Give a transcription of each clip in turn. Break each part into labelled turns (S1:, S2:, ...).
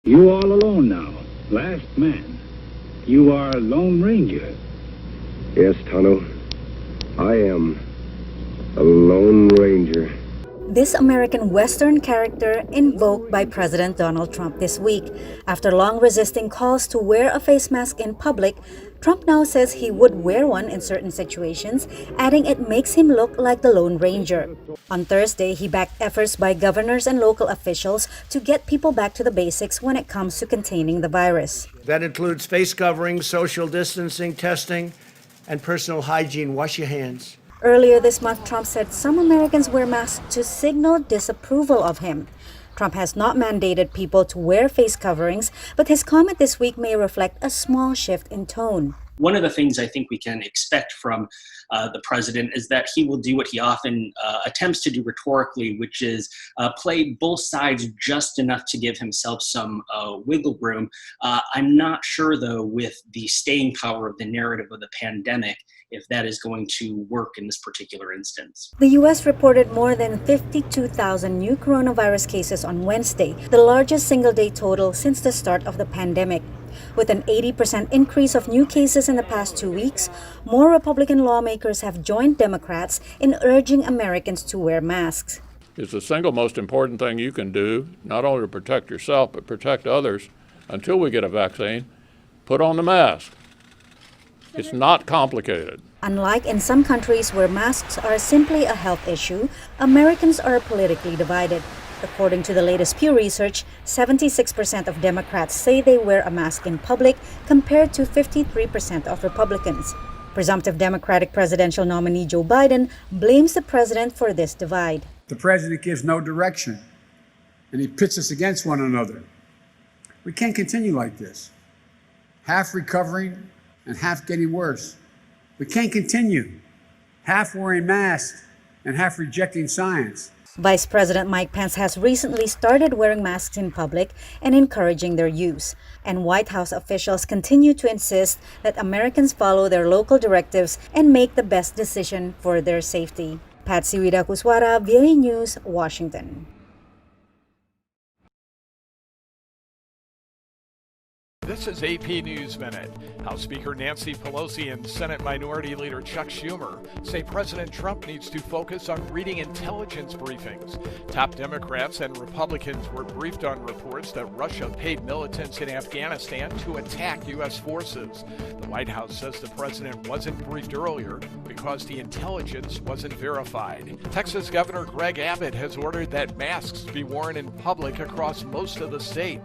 S1: You all alone now. Last man. You are Lone Ranger.
S2: Yes, Tano. I am a Lone Ranger.
S3: This American Western character invoked by President Donald Trump this week. After long resisting calls to wear a face mask in public, Trump now says he would wear one in certain situations, adding it makes him look like the Lone Ranger. On Thursday, he backed efforts by governors and local officials to get people back to the basics when it comes to containing the virus.
S4: That includes face coverings, social distancing, testing, and personal hygiene. Wash your hands.
S3: Earlier this month, Trump said some Americans wear masks to signal disapproval of him. Trump has not mandated people to wear face coverings, but his comment this week may reflect a small shift in tone.
S5: One of the things I think we can expect from the president is that he will do what he often attempts to do rhetorically, which is play both sides just enough to give himself some wiggle room. I'm not sure, though, with the staying power of the narrative of the pandemic, if that is going to work in this particular instance.
S3: The U.S. reported more than 52,000 new coronavirus cases on Wednesday, the largest single-day total since the start of the pandemic. With an 80% increase of new cases in the past 2 weeks, more Republican lawmakers have joined Democrats in urging Americans to wear masks.
S6: It's the single most important thing you can do, not only to protect yourself, but protect others until we get a vaccine. Put on the mask. It's not complicated.
S3: Unlike in some countries where masks are simply a health issue, Americans are politically divided. According to the latest Pew research, 76% of Democrats say they wear a mask in public compared to 53% of Republicans. Presumptive Democratic presidential nominee Joe Biden blames the president for this divide.
S7: The president gives no direction, and he pits us against one another. We can't continue like this. Half recovering and half getting worse. We can't continue. Half wearing masks and half rejecting science.
S3: Vice President Mike Pence has recently started wearing masks in public and encouraging their use. And White House officials continue to insist that Americans follow their local directives and make the best decision for their safety. Patsy Widakuswara, VOA News, Washington.
S8: This is AP News Minute. House Speaker Nancy Pelosi and Senate Minority Leader Chuck Schumer say President Trump needs to focus on reading intelligence briefings. Top Democrats and Republicans were briefed on reports that Russia paid militants in Afghanistan to attack U.S. forces. The White House says the president wasn't briefed earlier because the intelligence wasn't verified. Texas Governor Greg Abbott has ordered that masks be worn in public across most of the state.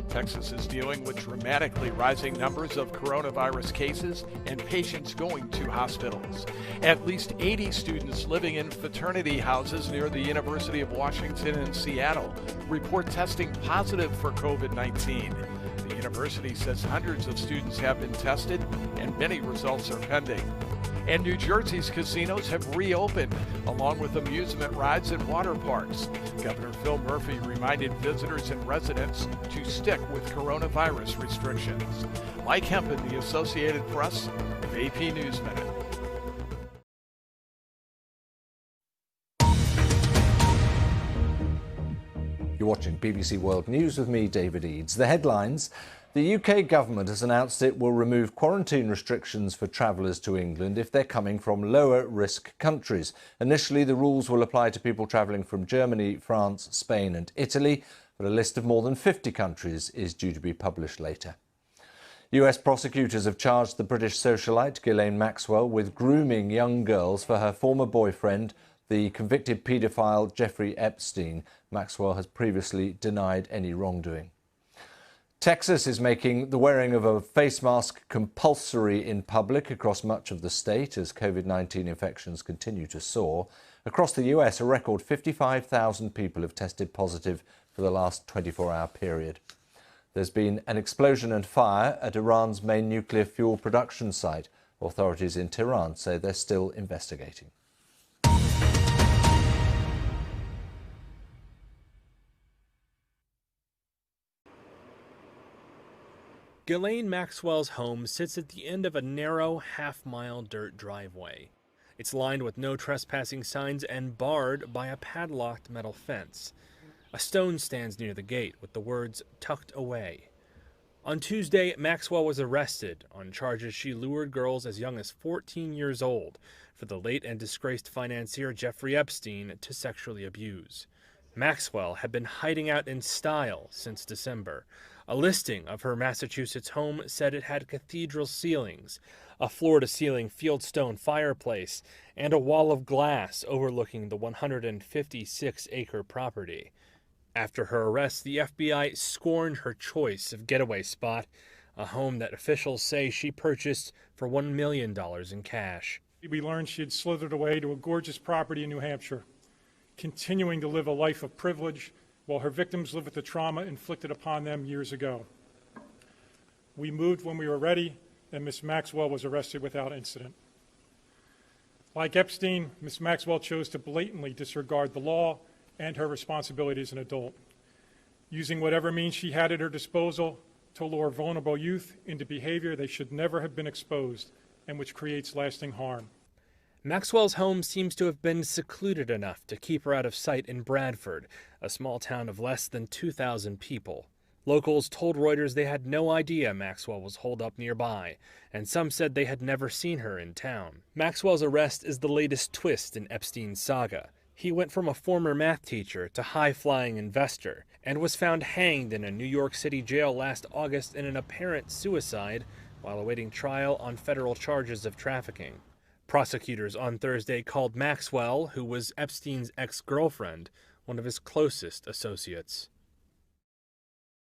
S8: Texas is dealing with dramatically rising numbers of coronavirus cases and patients going to hospitals. At least 80 students living in fraternity houses near the University of Washington in Seattle report testing positive for COVID-19. The university says hundreds of students have been tested and many results are pending. And New Jersey's casinos have reopened, along with amusement rides and water parks. Governor Phil Murphy reminded visitors and residents to stick with coronavirus restrictions. Mike Hempen, The Associated Press, AP News Minute.
S9: You're watching BBC World News with me, David Eads. The headlines. The UK government has announced it will remove quarantine restrictions for travellers to England if they're coming from lower-risk countries. Initially, the rules will apply to people travelling from Germany, France, Spain and Italy, but a list of more than 50 countries is due to be published later. US prosecutors have charged the British socialite Ghislaine Maxwell with grooming young girls for her former boyfriend, the convicted paedophile Jeffrey Epstein. Maxwell has previously denied any wrongdoing. Texas is making the wearing of a face mask compulsory in public across much of the state as COVID-19 infections continue to soar. Across the US, a record 55,000 people have tested positive for the last 24-hour period. There's been an explosion and fire at Iran's main nuclear fuel production site. Authorities in Tehran say they're still investigating.
S10: Ghislaine Maxwell's home sits at the end of a narrow, half-mile dirt driveway. It's lined with no trespassing signs and barred by a padlocked metal fence. A stone stands near the gate with the words "tucked away." On Tuesday, Maxwell was arrested on charges she lured girls as young as 14 years old for the late and disgraced financier Jeffrey Epstein to sexually abuse. Maxwell had been hiding out in style since December. A listing of her Massachusetts home said it had cathedral ceilings, a floor-to-ceiling fieldstone fireplace, and a wall of glass overlooking the 156-acre property. After her arrest, the FBI scorned her choice of getaway spot, a home that officials say she purchased for $1 million in cash.
S11: We learned she had slithered away to a gorgeous property in New Hampshire, continuing to live a life of privilege while her victims live with the trauma inflicted upon them years ago. We moved when we were ready, and Ms. Maxwell was arrested without incident. Like Epstein, Ms. Maxwell chose to blatantly disregard the law and her responsibility as an adult, using whatever means she had at her disposal to lure vulnerable youth into behavior they should never have been exposed and which creates lasting harm.
S10: Maxwell's home seems to have been secluded enough to keep her out of sight in Bradford, a small town of less than 2,000 people. Locals told Reuters they had no idea Maxwell was holed up nearby, and some said they had never seen her in town. Maxwell's arrest is the latest twist in Epstein's saga. He went from a former math teacher to high-flying investor and was found hanged in a New York City jail last August in an apparent suicide while awaiting trial on federal charges of trafficking. Prosecutors on Thursday called Maxwell, who was Epstein's ex-girlfriend, one of his closest associates.